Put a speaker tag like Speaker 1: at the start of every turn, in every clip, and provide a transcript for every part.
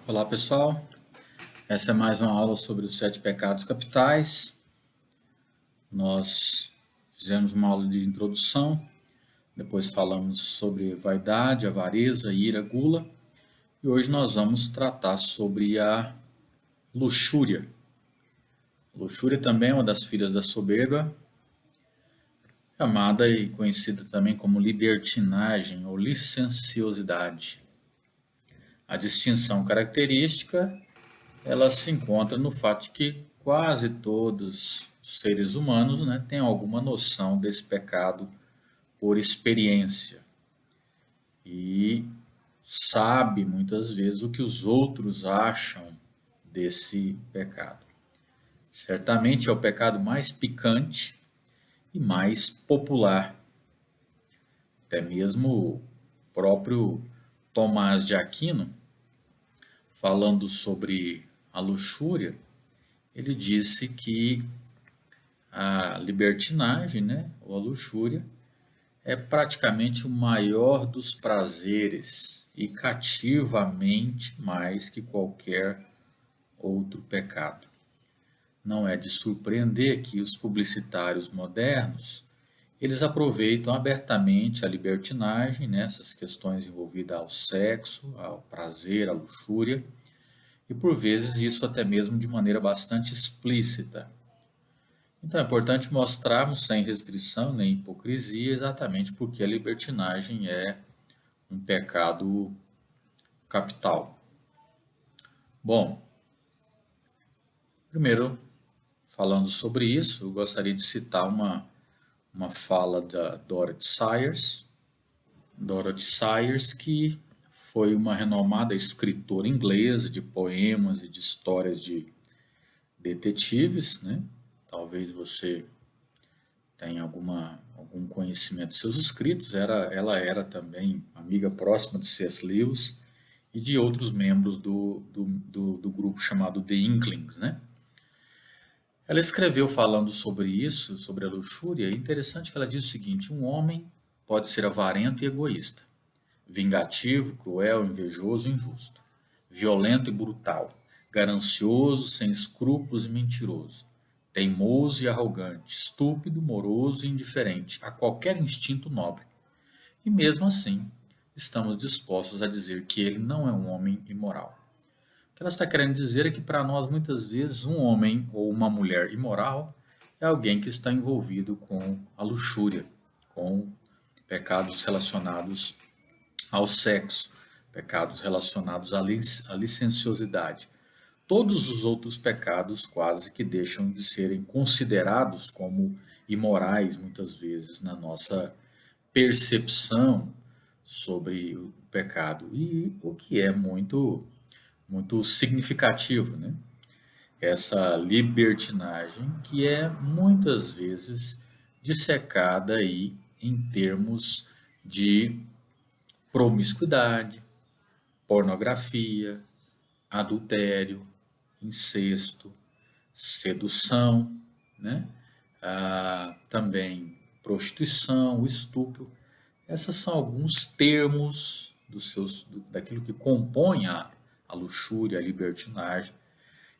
Speaker 1: Olá pessoal, essa é mais uma aula sobre os 7 pecados capitais. Nós fizemos uma aula de introdução, depois falamos sobre vaidade, avareza, ira, gula, e hoje nós vamos tratar sobre a luxúria. Luxúria também é uma das filhas da soberba, chamada e conhecida também como libertinagem ou licenciosidade. A distinção característica ela se encontra no fato de que quase todos os seres humanos, têm alguma noção desse pecado por experiência e sabe muitas vezes o que os outros acham desse pecado. Certamente é o pecado mais picante e mais popular. Até mesmo o próprio Tomás de Aquino, falando sobre a luxúria, ele disse que a libertinagem, ou a luxúria, é praticamente o maior dos prazeres e cativa a mente mais que qualquer outro pecado. Não é de surpreender que os publicitários modernos eles aproveitam abertamente a libertinagem nessas questões envolvidas ao sexo, ao prazer, à luxúria, e por vezes isso até mesmo de maneira bastante explícita. Então é importante mostrarmos sem restrição nem hipocrisia exatamente porque a libertinagem é um pecado capital. Bom, primeiro, falando sobre isso, eu gostaria de citar uma fala da Dorothy Sayers. Dorothy Sayers, que foi uma renomada escritora inglesa de poemas e de histórias de detetives, Talvez você tem algum conhecimento de seus escritos. Ela era também amiga próxima de C.S. Lewis e de outros membros do grupo chamado The Inklings, Ela escreveu falando sobre isso, sobre a luxúria. É interessante que ela diz o seguinte: um homem pode ser avarento e egoísta, vingativo, cruel, invejoso e injusto, violento e brutal, ganancioso, sem escrúpulos e mentiroso, teimoso e arrogante, estúpido, moroso e indiferente a qualquer instinto nobre. E mesmo assim, estamos dispostos a dizer que ele não é um homem imoral. O que ela está querendo dizer é que para nós, muitas vezes, um homem ou uma mulher imoral é alguém que está envolvido com a luxúria, com pecados relacionados ao sexo, pecados relacionados à licenciosidade. Todos os outros pecados quase que deixam de serem considerados como imorais, muitas vezes, na nossa percepção sobre o pecado, e o que é muito significativo, Essa libertinagem que é muitas vezes dissecada aí em termos de promiscuidade, pornografia, adultério, incesto, sedução, também prostituição, estupro. Essas são alguns termos daquilo que compõe a luxúria, a libertinagem.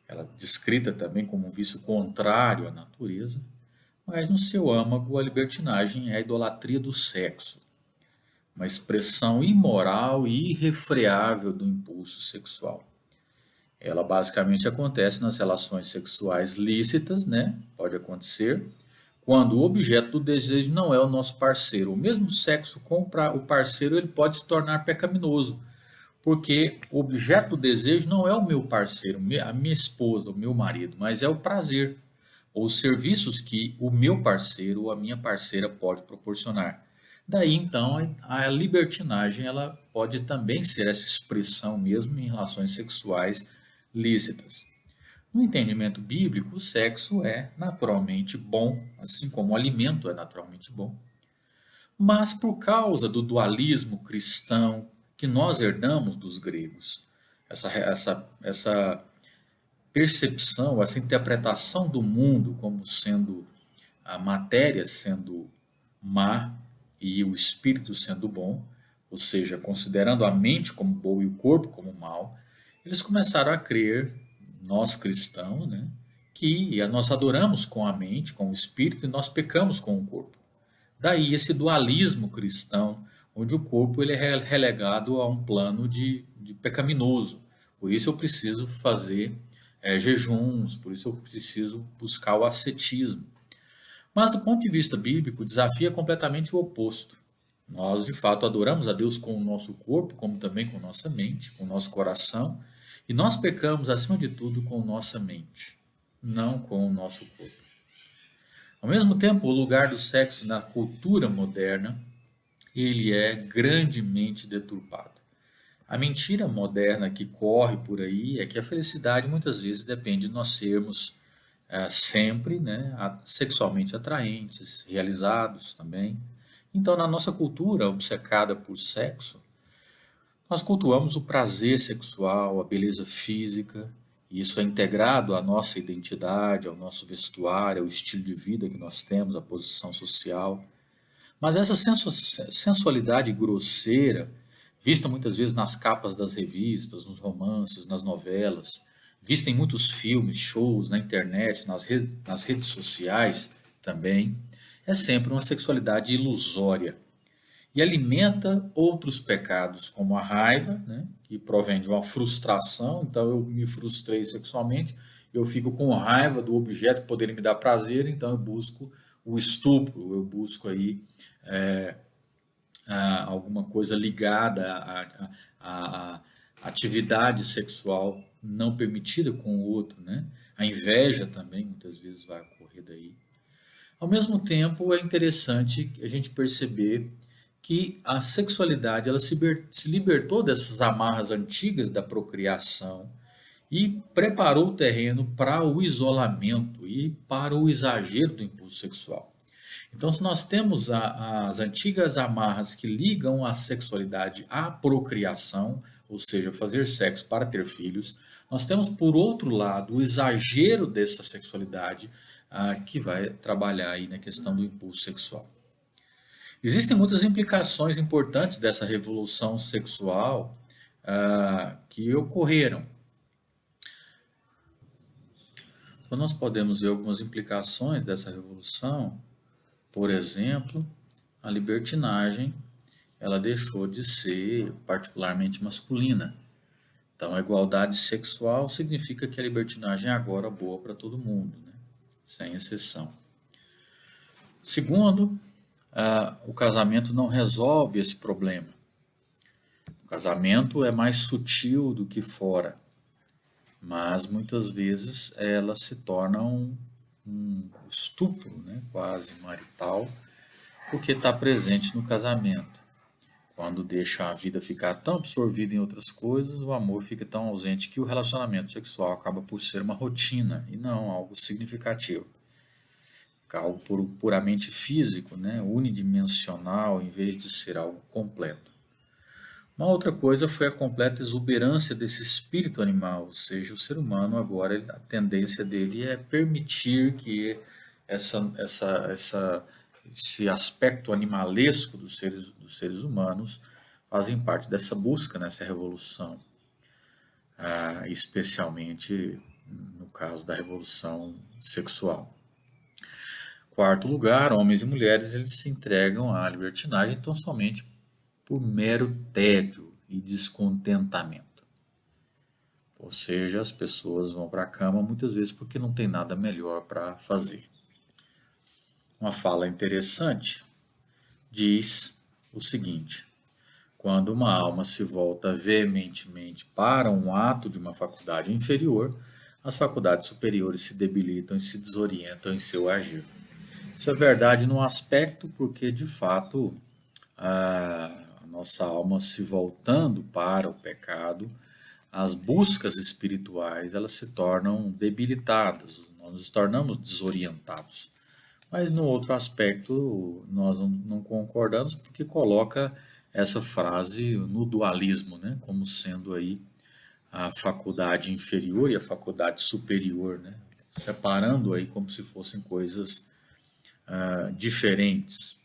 Speaker 1: Ela é descrita também como um vício contrário à natureza, mas no seu âmago a libertinagem é a idolatria do sexo, uma expressão imoral e irrefreável do impulso sexual. Ela basicamente acontece nas relações sexuais lícitas, Pode acontecer quando o objeto do desejo não é o nosso parceiro. O mesmo sexo com o parceiro ele pode se tornar pecaminoso, porque o objeto do desejo não é o meu parceiro, a minha esposa, o meu marido, mas é o prazer ou os serviços que o meu parceiro ou a minha parceira pode proporcionar. Daí então a libertinagem ela pode também ser essa expressão mesmo em relações sexuais lícitas. No entendimento bíblico, o sexo é naturalmente bom, assim como o alimento é naturalmente bom. Mas por causa do dualismo cristão que nós herdamos dos gregos, essa percepção, essa interpretação do mundo como sendo a matéria sendo má e o espírito sendo bom, ou seja, considerando a mente como boa e o corpo como mal, eles começaram a crer, nós cristãos, né, que nós adoramos com a mente, com o espírito, e nós pecamos com o corpo. Daí esse dualismo cristão, onde o corpo ele é relegado a um plano de pecaminoso. Por isso eu preciso fazer jejuns, por isso eu preciso buscar o ascetismo. Mas do ponto de vista bíblico, o desafio é completamente o oposto. Nós, de fato, adoramos a Deus com o nosso corpo, como também com nossa mente, com o nosso coração, e nós pecamos, acima de tudo, com nossa mente, não com o nosso corpo. Ao mesmo tempo, o lugar do sexo na cultura moderna, ele é grandemente deturpado. A mentira moderna que corre por aí é que a felicidade muitas vezes depende de nós sermos sempre, né, sexualmente atraentes, realizados também. Então, na nossa cultura obcecada por sexo, nós cultuamos o prazer sexual, a beleza física, e isso é integrado à nossa identidade, ao nosso vestuário, ao estilo de vida que nós temos, à posição social. Mas essa sensualidade grosseira, vista muitas vezes nas capas das revistas, nos romances, nas novelas, vista em muitos filmes, shows, na internet, nas redes sociais também, é sempre uma sexualidade ilusória e alimenta outros pecados, como a raiva, né, que provém de uma frustração. Então eu me frustrei sexualmente, eu fico com raiva do objeto que poderia me dar prazer, então eu busco o estupro, eu busco aí alguma coisa ligada à atividade sexual não permitida com o outro, né? A inveja também muitas vezes vai ocorrer daí. Ao mesmo tempo, é interessante a gente perceber que a sexualidade ela se libertou dessas amarras antigas da procriação e preparou o terreno para o isolamento e para o exagero do impulso sexual. Então, se nós temos as antigas amarras que ligam a sexualidade à procriação, ou seja, fazer sexo para ter filhos, nós temos, por outro lado, o exagero dessa sexualidade que vai trabalhar aí na questão do impulso sexual. Existem muitas implicações importantes dessa revolução sexual que ocorreram. Então, nós podemos ver algumas implicações dessa revolução. Por exemplo, a libertinagem, ela deixou de ser particularmente masculina. Então, a igualdade sexual significa que a libertinagem é agora boa para todo mundo, né? Sem exceção. Segundo, o casamento não resolve esse problema. O casamento é mais sutil do que fora, mas muitas vezes ela se torna um estupro, né, quase marital, porque está presente no casamento. Quando deixa a vida ficar tão absorvida em outras coisas, o amor fica tão ausente que o relacionamento sexual acaba por ser uma rotina e não algo significativo. Algo puramente físico, né, unidimensional, em vez de ser algo completo. Uma outra coisa foi a completa exuberância desse espírito animal, ou seja, o ser humano agora, a tendência dele é permitir que esse aspecto animalesco dos seres humanos fazem parte dessa busca, nessa revolução, especialmente no caso da revolução sexual. Quarto lugar, homens e mulheres eles se entregam à libertinagem tão somente por mero tédio e descontentamento. Ou seja, as pessoas vão para a cama muitas vezes porque não tem nada melhor para fazer. Uma fala interessante diz o seguinte: quando uma alma se volta veementemente para um ato de uma faculdade inferior, as faculdades superiores se debilitam e se desorientam em seu agir. Isso é verdade num aspecto porque, de fato, a nossa alma se voltando para o pecado, as buscas espirituais elas se tornam debilitadas, nós nos tornamos desorientados. Mas no outro aspecto nós não concordamos porque coloca essa frase no dualismo, né, como sendo aí a faculdade inferior e a faculdade superior, né, separando aí como se fossem coisas diferentes.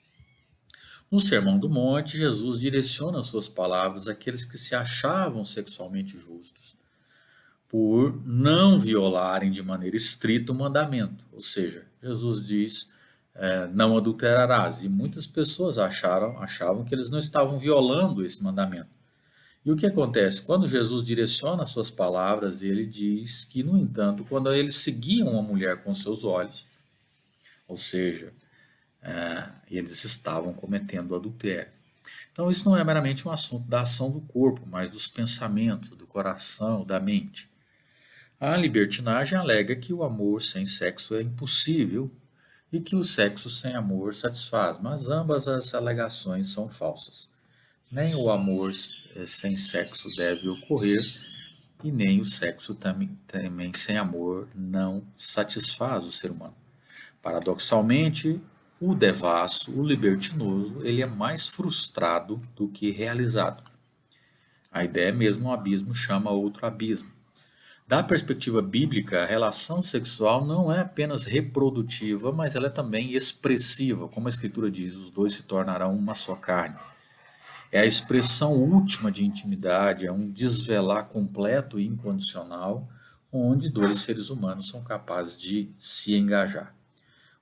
Speaker 1: No Sermão do Monte, Jesus direciona suas palavras àqueles que se achavam sexualmente justos. por não violarem de maneira estrita o mandamento. Ou seja, Jesus diz, não adulterarás. E muitas pessoas achavam que eles não estavam violando esse mandamento. E o que acontece? Quando Jesus direciona as suas palavras, ele diz que, no entanto, quando eles seguiam uma mulher com seus olhos, ou seja, eles estavam cometendo adultério. Então, isso não é meramente um assunto da ação do corpo, mas dos pensamentos, do coração, da mente. A libertinagem alega que o amor sem sexo é impossível e que o sexo sem amor satisfaz, mas ambas as alegações são falsas. Nem o amor sem sexo deve ocorrer e nem o sexo também sem amor não satisfaz o ser humano. Paradoxalmente, o devasso, o libertinoso, ele é mais frustrado do que realizado. A ideia mesmo, um abismo chama outro abismo. Da perspectiva bíblica, a relação sexual não é apenas reprodutiva, mas ela é também expressiva. Como a Escritura diz, os dois se tornarão uma só carne. É a expressão última de intimidade, é um desvelar completo e incondicional, onde dois seres humanos são capazes de se engajar.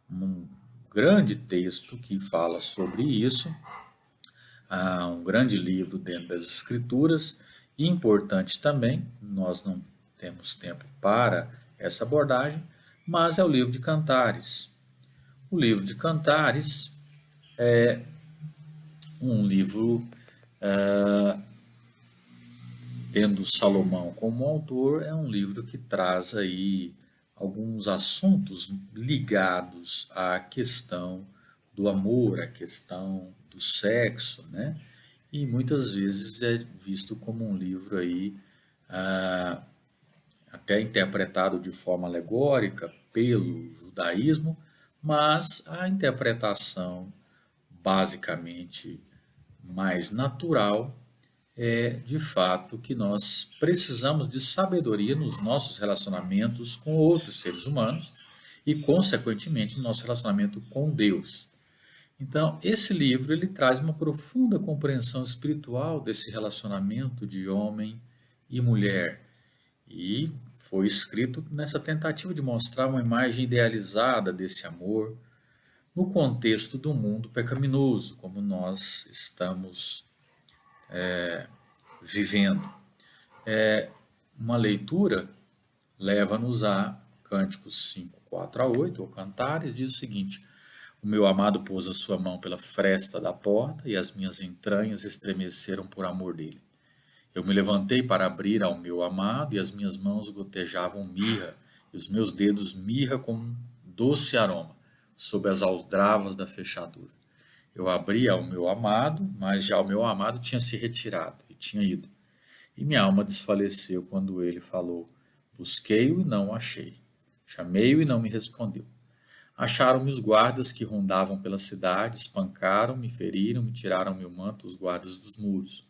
Speaker 1: Um grande texto que fala sobre isso, um grande livro dentro das Escrituras, e importante também, nós não temos tempo para essa abordagem, mas é o livro de Cantares. O livro de Cantares é um livro, tendo Salomão como autor, é um livro que traz aí alguns assuntos ligados à questão do amor, à questão do sexo, né? E muitas vezes é visto como um livro aí, até interpretado de forma alegórica pelo judaísmo, mas a interpretação basicamente mais natural é de fato que nós precisamos de sabedoria nos nossos relacionamentos com outros seres humanos e, consequentemente, no nosso relacionamento com Deus. Então, esse livro ele traz uma profunda compreensão espiritual desse relacionamento de homem e mulher e foi escrito nessa tentativa de mostrar uma imagem idealizada desse amor no contexto do mundo pecaminoso, como nós estamos vivendo. Uma leitura leva-nos a Cânticos 5, 4 a 8, ou Cantares, diz o seguinte: o meu amado pôs a sua mão pela fresta da porta e as minhas entranhas estremeceram por amor dele. Eu me levantei para abrir ao meu amado e as minhas mãos gotejavam mirra e os meus dedos mirra com um doce aroma sob as aldravas da fechadura. Eu abri ao meu amado, mas já o meu amado tinha se retirado e tinha ido. E minha alma desfaleceu quando ele falou: busquei-o e não o achei. Chamei-o e não me respondeu. Acharam-me os guardas que rondavam pela cidade, espancaram-me, feriram-me, tiraram meu manto os guardas dos muros.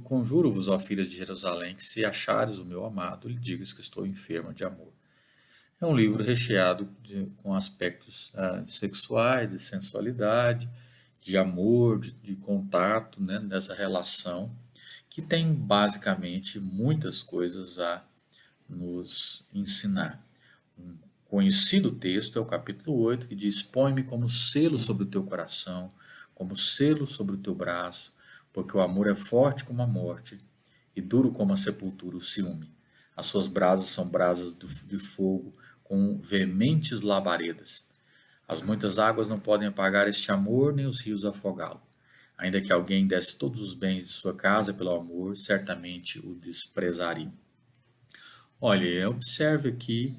Speaker 1: Conjuro-vos, ó filhas de Jerusalém, que se achares o meu amado, lhe digas que estou enferma de amor. É um livro recheado com aspectos sexuais, de sensualidade, de amor, de contato, né, dessa relação, que tem basicamente muitas coisas a nos ensinar. Um conhecido texto é o capítulo 8, que diz: põe-me como selo sobre o teu coração, como selo sobre o teu braço, porque o amor é forte como a morte e duro como a sepultura o ciúme. As suas brasas são brasas de fogo com veementes labaredas. As muitas águas não podem apagar este amor, nem os rios afogá-lo. Ainda que alguém desse todos os bens de sua casa pelo amor, certamente o desprezariam. Olha, observe aqui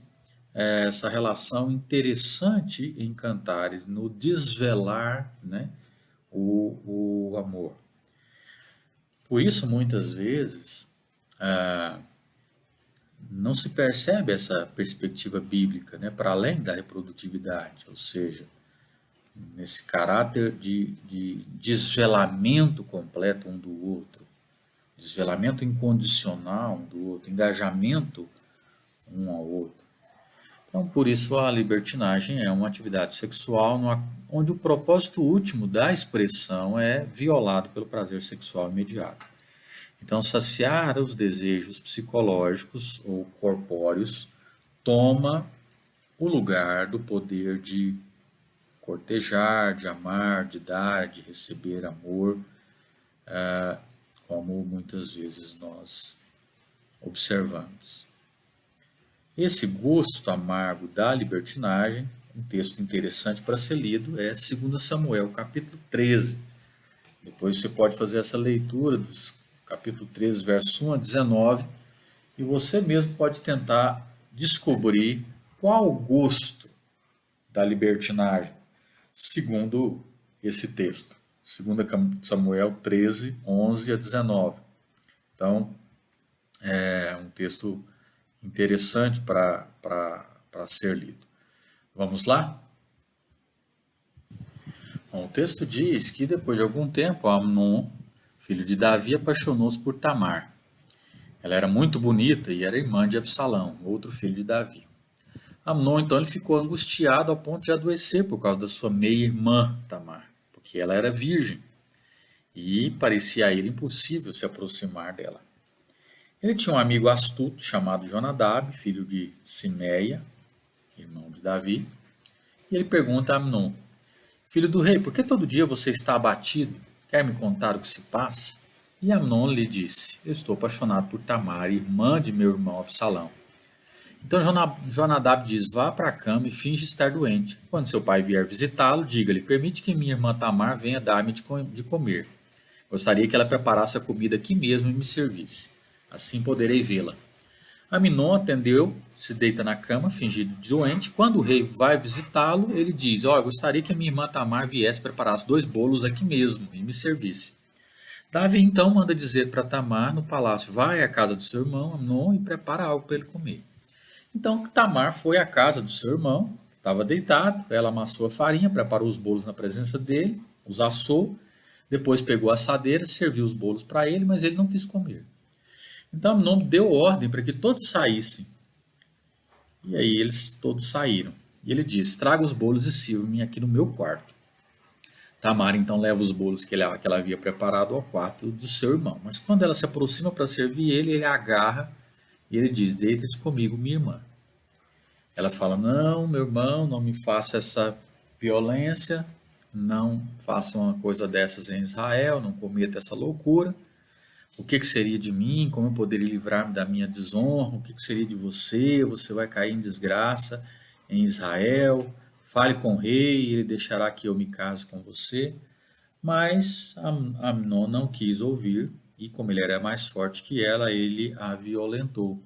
Speaker 1: essa relação interessante em Cantares, no desvelar, né, o amor. Por isso, muitas vezes, não se percebe essa perspectiva bíblica, né, para além da reprodutividade, ou seja, nesse caráter de desvelamento completo um do outro, desvelamento incondicional um do outro, engajamento um ao outro. Então, por isso, a libertinagem é uma atividade sexual onde o propósito último da expressão é violado pelo prazer sexual imediato. Então, saciar os desejos psicológicos ou corpóreos toma o lugar do poder de cortejar, de amar, de dar, de receber amor, como muitas vezes nós observamos. Esse gosto amargo da libertinagem, um texto interessante para ser lido, é 2 Samuel, capítulo 13. Depois você pode fazer essa leitura dos capítulo 13, verso 1 a 19, e você mesmo pode tentar descobrir qual o gosto da libertinagem, segundo esse texto. 2 Samuel 13, 11 a 19. Então, é um texto interessante para ser lido. Vamos lá? Bom, o texto diz que depois de algum tempo, Amnon, filho de Davi, apaixonou-se por Tamar. Ela era muito bonita e era irmã de Absalão, outro filho de Davi. Amnon, então, ele ficou angustiado ao ponto de adoecer por causa da sua meia-irmã Tamar, porque ela era virgem e parecia a ele impossível se aproximar dela. Ele tinha um amigo astuto chamado Jonadab, filho de Simeia, irmão de Davi, e ele pergunta a Amnon: Filho do rei, por que todo dia você está abatido? Quer me contar o que se passa? E Amnon lhe disse: Eu estou apaixonado por Tamar, irmã de meu irmão Absalão. Então Jonadab diz: Vá para a cama e finge estar doente. Quando seu pai vier visitá-lo, diga-lhe: Permite que minha irmã Tamar venha dar-me de comer. Gostaria que ela preparasse a comida aqui mesmo e me servisse. Assim poderei vê-la. Aminon atendeu, se deita na cama, fingindo doente. Quando o rei vai visitá-lo, ele diz: eu gostaria que a minha irmã Tamar viesse preparasse 2 bolos aqui mesmo e me servisse. Davi então manda dizer para Tamar no palácio: vai à casa do seu irmão Amnon e prepara algo para ele comer. Então Tamar foi à casa do seu irmão, que estava deitado. Ela amassou a farinha, preparou os bolos na presença dele, os assou, depois pegou a assadeira, serviu os bolos para ele, mas ele não quis comer. Então Amnon deu ordem para que todos saíssem. E aí eles todos saíram. E ele disse: traga os bolos e sirva-me aqui no meu quarto. Tamar então leva os bolos que ela havia preparado ao quarto do seu irmão. Mas quando ela se aproxima para servir ele, ele a agarra e ele diz: deita-te comigo, minha irmã. Ela fala: não, meu irmão, não me faça essa violência, não faça uma coisa dessas em Israel, não cometa essa loucura. O que seria de mim? Como eu poderia livrar-me da minha desonra? O que seria de você? Você vai cair em desgraça em Israel. Fale com o rei, ele deixará que eu me case com você. Mas Amnon não quis ouvir, e como ele era mais forte que ela, ele a violentou.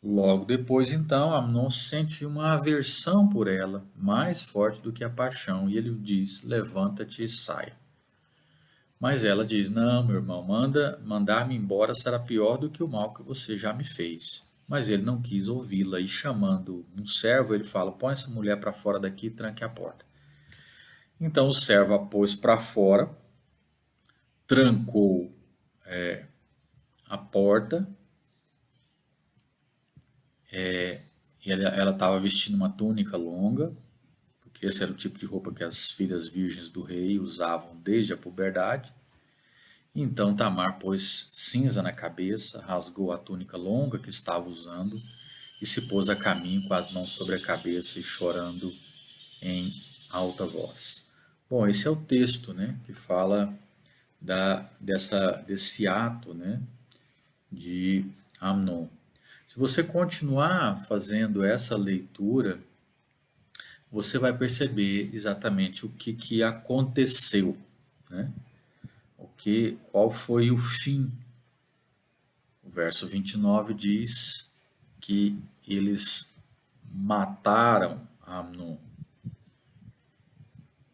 Speaker 1: Logo depois, então, Amnon sente uma aversão por ela, mais forte do que a paixão, e ele diz: levanta-te e saia. Mas ela diz: não, meu irmão, mandar-me embora será pior do que o mal que você já me fez. Mas ele não quis ouvi-la, e chamando um servo, ele fala: põe essa mulher para fora daqui e tranque a porta. Então o servo a pôs para fora, trancou a porta, e ela estava vestindo uma túnica longa, porque esse era o tipo de roupa que as filhas virgens do rei usavam desde a puberdade. Então Tamar pôs cinza na cabeça, rasgou a túnica longa que estava usando e se pôs a caminho com as mãos sobre a cabeça e chorando em alta voz. Bom, esse é o texto, né, que fala desse ato, né, de Amnon. Se você continuar fazendo essa leitura, você vai perceber exatamente o que aconteceu, né? Qual foi o fim. O verso 29 diz que eles mataram Amnon.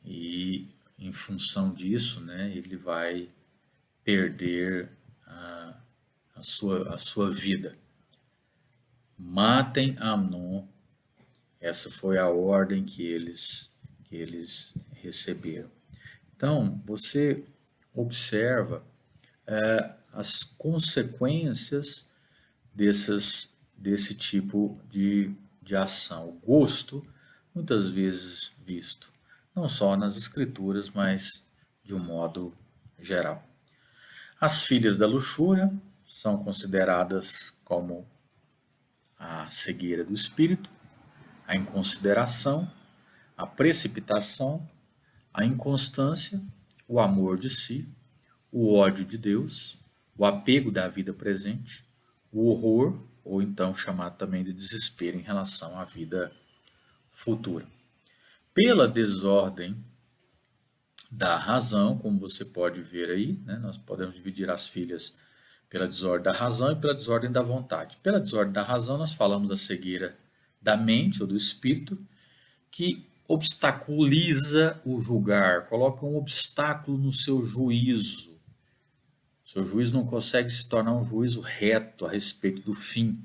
Speaker 1: E em função disso, né, ele vai perder a sua vida. Matem Amnon. Essa foi a ordem que eles receberam. Então, você observa as consequências desse tipo de ação. O gosto, muitas vezes visto, não só nas escrituras, mas de um modo geral. As filhas da luxúria são consideradas como a cegueira do espírito, a inconsideração, a precipitação, a inconstância, o amor de si, o ódio de Deus, o apego da vida presente, o horror, ou então chamado também de desespero em relação à vida futura. Pela desordem da razão, como você pode ver aí, né, nós podemos dividir as filhas pela desordem da razão e pela desordem da vontade. Pela desordem da razão, nós falamos da cegueira da mente ou do espírito, que obstaculiza o julgar, coloca um obstáculo no seu juízo. Seu juízo não consegue se tornar um juízo reto a respeito do fim,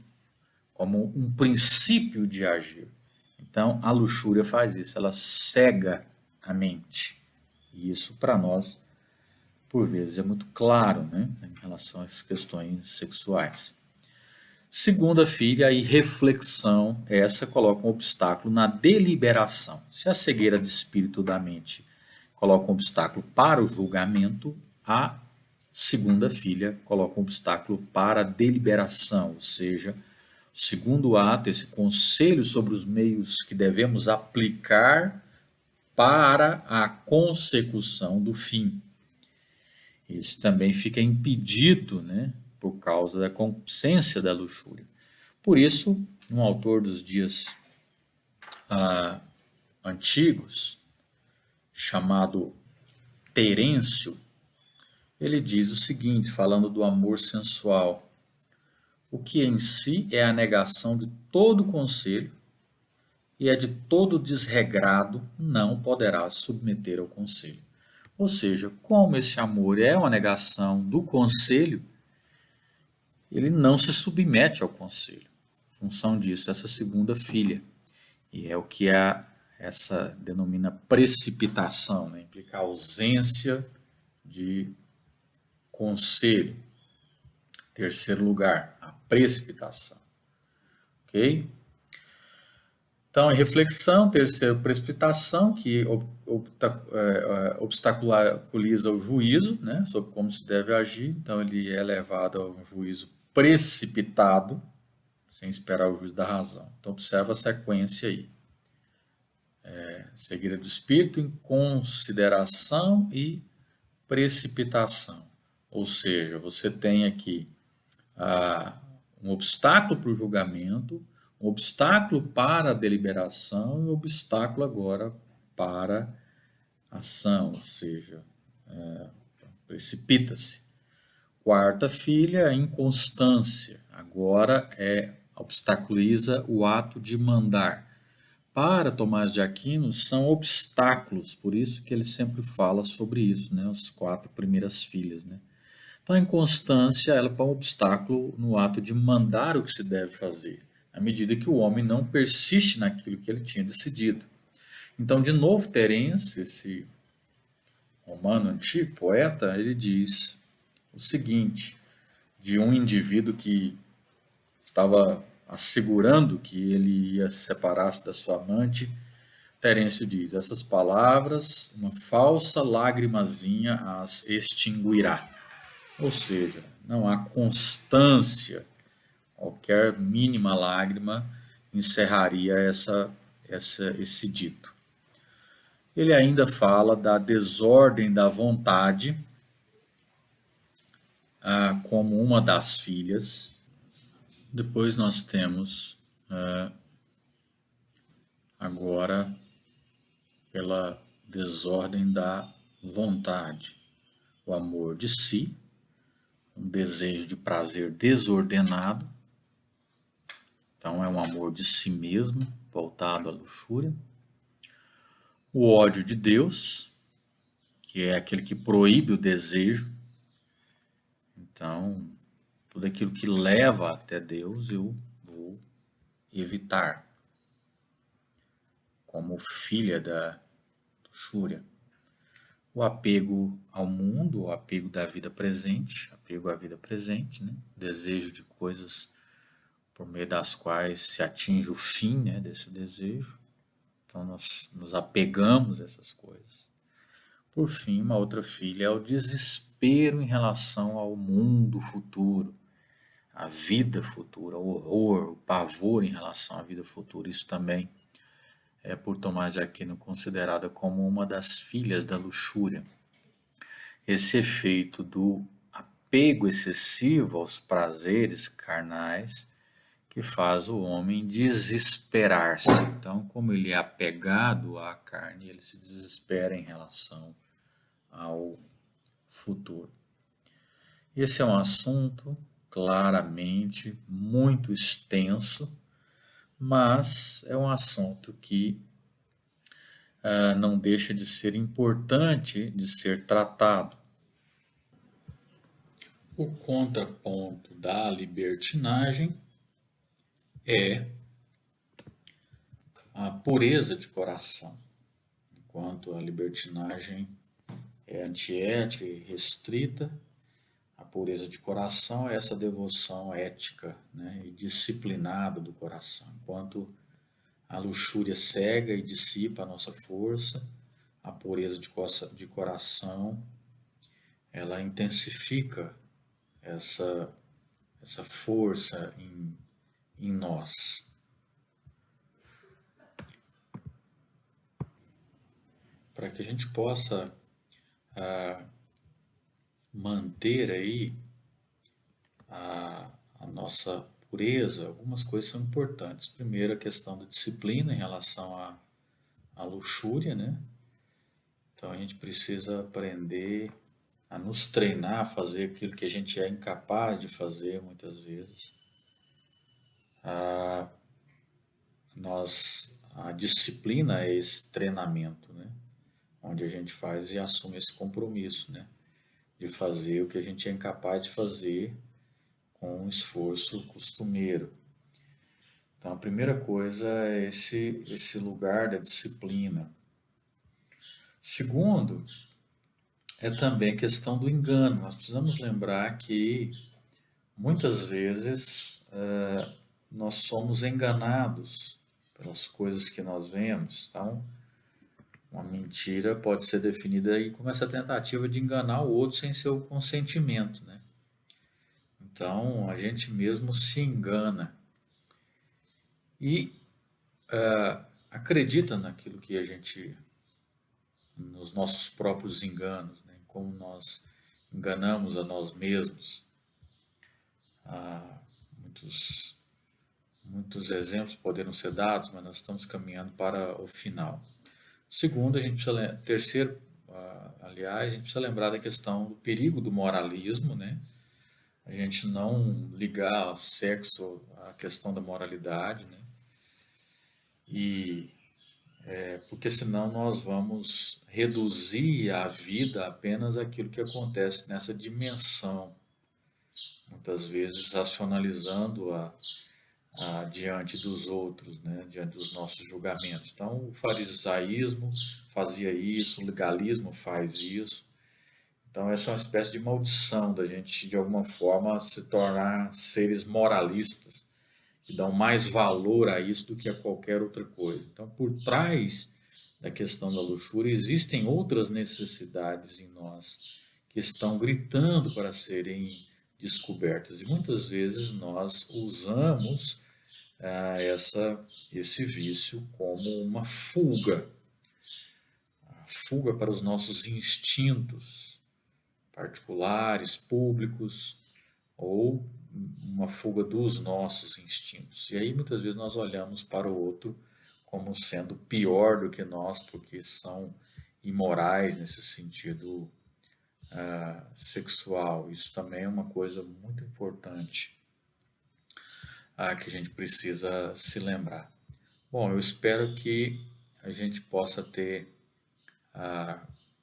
Speaker 1: como um princípio de agir. Então, a luxúria faz isso, ela cega a mente. E isso, para nós, por vezes, é muito claro, né, em relação às questões sexuais. Segunda filha, a irreflexão, essa coloca um obstáculo na deliberação. Se a cegueira de espírito da mente coloca um obstáculo para o julgamento, a segunda filha coloca um obstáculo para a deliberação, ou seja, o segundo ato, esse conselho sobre os meios que devemos aplicar para a consecução do fim. Esse também fica impedido, né, por causa da concupiscência da luxúria. Por isso, um autor dos dias antigos, chamado Terêncio, ele diz o seguinte, falando do amor sensual: o que em si é a negação de todo conselho e é de todo desregrado, não poderá submeter ao conselho. Ou seja, como esse amor é uma negação do conselho, ele não se submete ao conselho. Em função disso, essa segunda filha. E é o que essa denomina precipitação, né? Implica a ausência de conselho. Terceiro lugar, a precipitação. Ok? Então, a reflexão, terceiro, precipitação, que obstaculiza o juízo, né, sobre como se deve agir. Então, ele é levado a um juízo precipitado, sem esperar o juízo da razão. Então, observa a sequência aí. Cegueira do espírito, inconsideração e precipitação. Ou seja, você tem aqui um obstáculo para o julgamento, um obstáculo para a deliberação e um obstáculo agora para a ação, ou seja, precipita-se. Quarta filha, a inconstância. Agora obstaculiza o ato de mandar. Para Tomás de Aquino, são obstáculos, por isso que ele sempre fala sobre isso, né? As 4 primeiras filhas, né? Então, a inconstância ela é um obstáculo no ato de mandar o que se deve fazer, à medida que o homem não persiste naquilo que ele tinha decidido. Então, de novo, Terêncio, esse romano antigo, poeta, ele diz o seguinte, de um indivíduo que estava assegurando que ele ia separar-se da sua amante, Terêncio diz, essas palavras, uma falsa lagrimazinha as extinguirá. Ou seja, não há constância, qualquer mínima lágrima encerraria esse dito. Ele ainda fala da desordem da vontade como uma das filhas. Depois nós temos agora pela desordem da vontade, o amor de si, um desejo de prazer desordenado, então é um amor de si mesmo, voltado à luxúria. O ódio de Deus, que é aquele que proíbe o desejo. Então, tudo aquilo que leva até Deus eu vou evitar, como filha da luxúria. O apego ao mundo, o apego da vida presente, apego à vida presente, né? Desejo de coisas por meio das quais se atinge o fim, né, desse desejo. Então nós nos apegamos a essas coisas. Por fim, uma outra filha é o desespero em relação ao mundo futuro, à vida futura, o horror, o pavor em relação à vida futura. Isso também é por Tomás de Aquino considerada como uma das filhas da luxúria. Esse efeito do apego excessivo aos prazeres carnais que faz o homem desesperar-se. Então, como ele é apegado à carne, ele se desespera em relação ao futuro. Esse é um assunto claramente muito extenso, mas é um assunto que não deixa de ser importante de ser tratado. O contraponto da libertinagem é a pureza de coração, enquanto a libertinagem é antiética e restrita, a pureza de coração é essa devoção ética, né, e disciplinada do coração, enquanto a luxúria cega e dissipa a nossa força, a pureza de coração ela intensifica essa, essa força em nós. Para que a gente possa manter aí a nossa pureza, algumas coisas são importantes. Primeiro, a questão da disciplina em relação à luxúria, né? Então a gente precisa aprender a nos treinar a fazer aquilo que a gente é incapaz de fazer muitas vezes. A disciplina é esse treinamento, né? Onde a gente faz e assume esse compromisso, né? De fazer o que a gente é incapaz de fazer com um esforço costumeiro. Então, a primeira coisa é esse lugar da disciplina. Segundo, é também a questão do engano. Nós precisamos lembrar que muitas vezes nós somos enganados pelas coisas que nós vemos. Então, uma mentira pode ser definida aí como essa tentativa de enganar o outro sem seu consentimento, né? Então, a gente mesmo se engana e acredita naquilo que a gente, nos nossos próprios enganos, né? Como nós enganamos a nós mesmos. Há muitos exemplos poderiam ser dados, mas nós estamos caminhando para o final. Segundo, terceiro, aliás, a gente precisa lembrar da questão do perigo do moralismo, né? A gente não ligar o sexo à questão da moralidade, né? Porque senão nós vamos reduzir a vida apenas àquilo que acontece nessa dimensão, muitas vezes racionalizando-a diante dos outros, né, diante dos nossos julgamentos. Então, o farisaísmo fazia isso, o legalismo faz isso. Então, essa é uma espécie de maldição da gente, de alguma forma, se tornar seres moralistas, que dão mais valor a isso do que a qualquer outra coisa. Então, por trás da questão da luxúria, existem outras necessidades em nós que estão gritando para serem descobertas. E muitas vezes nós usamos esse vício como uma fuga para os nossos instintos particulares, públicos, ou uma fuga dos nossos instintos. E aí muitas vezes nós olhamos para o outro como sendo pior do que nós, porque são imorais nesse sentido sexual. Isso também é uma coisa muito importante que a gente precisa se lembrar. Bom, eu espero que a gente possa ter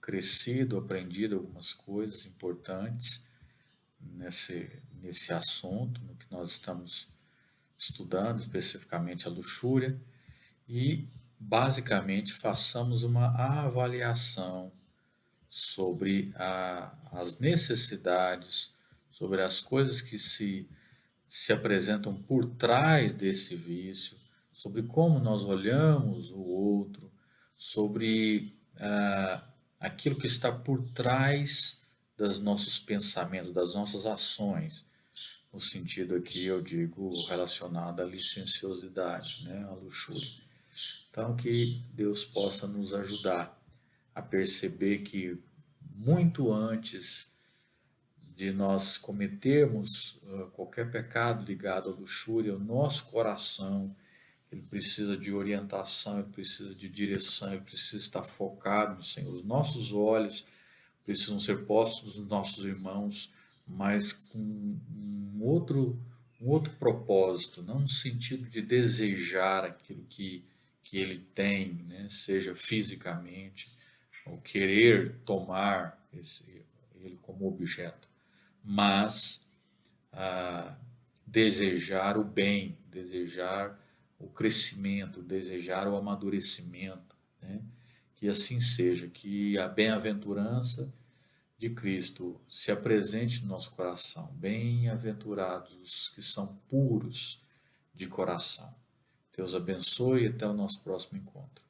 Speaker 1: crescido, aprendido algumas coisas importantes nesse assunto, no que nós estamos estudando, especificamente a luxúria, e basicamente façamos uma avaliação sobre as necessidades, sobre as coisas que se apresentam por trás desse vício, sobre como nós olhamos o outro, sobre aquilo que está por trás dos nossos pensamentos, das nossas ações, no sentido aqui eu digo relacionado à licenciosidade, né, à luxúria. Então que Deus possa nos ajudar a perceber que muito antes de nós cometermos qualquer pecado ligado à luxúria, o nosso coração ele precisa de orientação, ele precisa de direção, ele precisa estar focado no Senhor. Os nossos olhos precisam ser postos nos nossos irmãos, mas com um outro propósito, não no sentido de desejar aquilo que ele tem, né? Seja fisicamente, ou querer tomar ele como objeto, mas desejar o bem, desejar o crescimento, desejar o amadurecimento, né? Que assim seja, que a bem-aventurança de Cristo se apresente no nosso coração. Bem-aventurados os que são puros de coração. Deus abençoe e até o nosso próximo encontro.